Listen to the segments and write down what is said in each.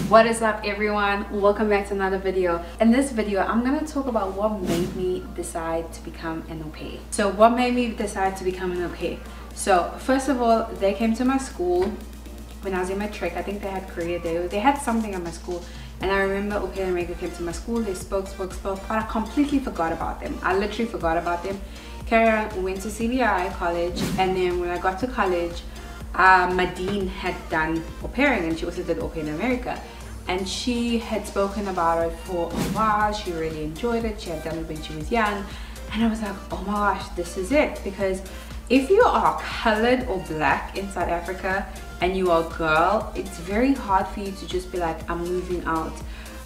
What is up everyone, welcome back to another video. In this video I'm going to talk about what made me decide to become an au pair. So what made me decide to become an au pair? So first of all, they came to my school when I was in matric. I think they had career day, they had something at my school, and I remember Au Pair America came to my school. They spoke, but I completely forgot about them. I literally forgot about them. Karen went to CBI college, and then when I got to college, my dean had done au pairing, and she also did Au Pair in America, and she had spoken about it for a while. She really enjoyed it. She had done it when she was young, and I was like, oh my gosh, this is it. Because if you are colored or black in South Africa and you are a girl, it's very hard for you to just be like, I'm moving out.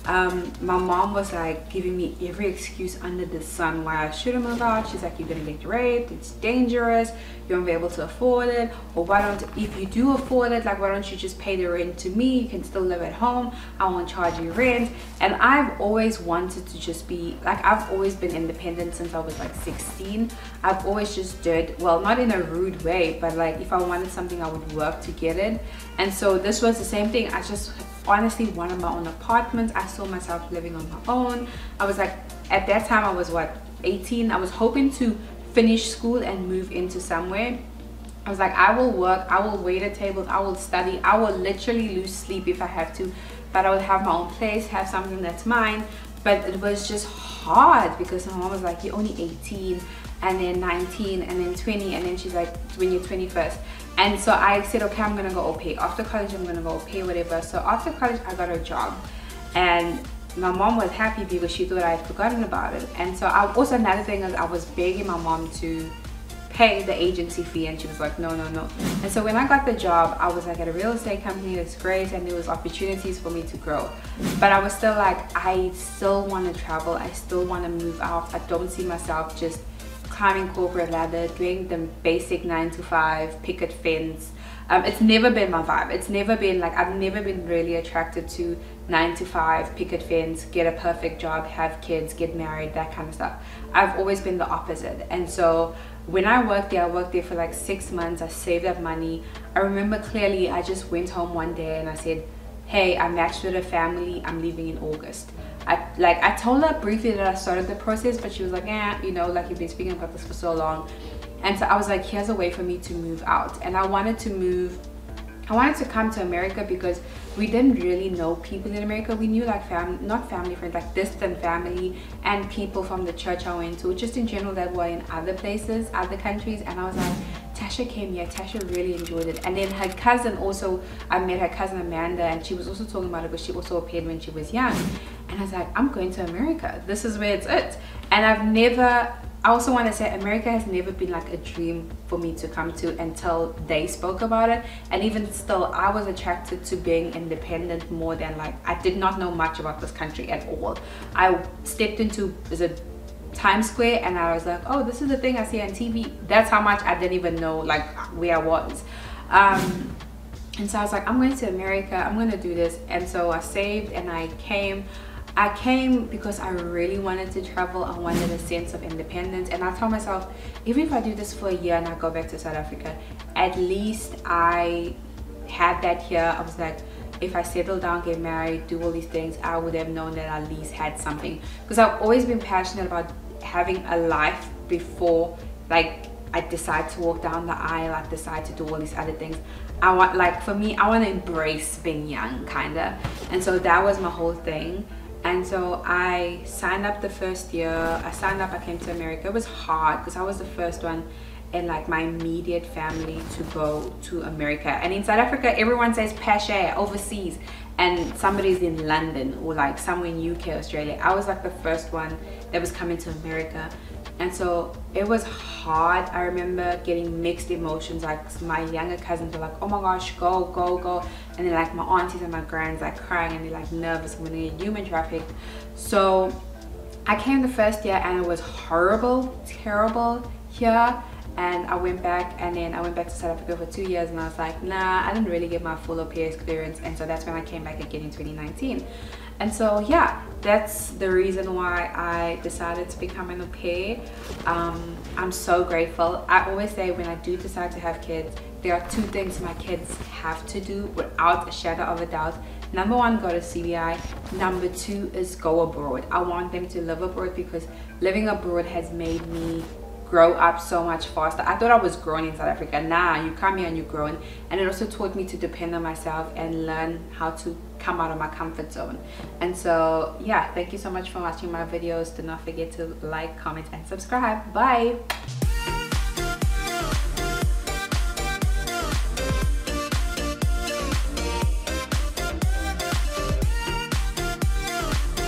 My mom was like giving me every excuse under the sun why I shouldn't move out. She's like, you're gonna get raped, it's dangerous, you won't be able to afford it, or why don't, if you do afford it, like why don't you just pay the rent to me, you can still live at home, I won't charge you rent. And I've always wanted to just be like, I've always been independent since I was like 16. I've always just did, well, not in a rude way, but like if I wanted something I would work to get it. And so this was the same thing. I just honestly wanted my own apartment. I saw myself living on my own. I was like, at that time I was what, 18. I was hoping to finish school and move into somewhere. I was like, I will work, I will wait at tables, I will study, I will literally lose sleep if I have to, but I would have my own place, have something that's mine. But it was just hard because my mom was like, you're only 18, and then 19, and then 20, and then she's like, when you're 21st. And so I said, okay, I'm gonna go au pair. After college, I'm gonna go au pair, whatever. So after college, I got a job, and my mom was happy because she thought I had forgotten about it. And so also another thing is I was begging my mom to pay the agency fee, and she was like, no. And so when I got the job, I was like at a real estate company that's great, and there was opportunities for me to grow. But I was still like, I still want to travel, I still want to move out. I don't see myself just climbing corporate ladder, doing the basic 9-to-5 picket fence. It's never been my vibe. It's never been like, I've never been really attracted to 9-to-5 picket fence, get a perfect job, have kids, get married, that kind of stuff. I've always been the opposite. And so when I worked there for like 6 months. I saved up money. I remember clearly, I just went home one day and I said, hey, I matched with a family, I'm leaving in August. I told her briefly that I started the process, but she was like, yeah, you know, like you've been speaking about this for so long. And so I was like, here's a way for me to move out. And I wanted to come to America because we didn't really know people in America. We knew like not family friends, like distant family and people from the church I went to, just in general that were in other places, other countries. And I was like, Tasha came here, Tasha really enjoyed it. And then her cousin also, I met her cousin Amanda, and she was also talking about it because she also au paired when she was young. And I was like, I'm going to America, this is where it's at. And I also want to say America has never been like a dream for me to come to until they spoke about it. And even still, I was attracted to being independent more than like, I did not know much about this country at all. I stepped into Times Square and I was like, oh, this is the thing I see on TV. That's how much I didn't even know like where I was. And so I was like, I'm going to America, I'm going to do this. And so I saved and I came because I really wanted to travel. I wanted a sense of independence, and I told myself, even if I do this for a year and I go back to South Africa, at least I had that here. I was like, if I settle down, get married, do all these things, I would have known that I at least had something. Because I've always been passionate about having a life before like I decide to walk down the aisle, I decide to do all these other things. I want, like for me, I want to embrace being young kinda. And so that was my whole thing. And so I signed up the first year. I came to America. It was hard because I was the first one in like my immediate family to go to America. And in South Africa, everyone says Pasha, overseas, and somebody's in London or like somewhere in UK, Australia. I was like the first one that was coming to America. And so it was hard. I remember getting mixed emotions. Like my younger cousins were like, oh my gosh, go. And then like my aunties and my grands like crying, and they're like nervous, I'm gonna get human trafficked. So I came the first year and it was horrible, terrible here. And I went back, and then I went back to South Africa for 2 years, and I was like, nah, I didn't really get my full au pair experience. And so that's when I came back again in 2019. And so yeah, that's the reason why I decided to become an au pair. I'm so grateful. I always say when I do decide to have kids, there are two things my kids have to do without a shadow of a doubt. Number one, go to CBI. Number two is go abroad. I want them to live abroad because living abroad has made me grow up so much faster. I thought I was growing in South Africa. Nah, you come here and you're growing. And it also taught me to depend on myself and learn how to come out of my comfort zone. And so yeah, thank you so much for watching my videos. Do not forget to like, comment, and subscribe. Bye.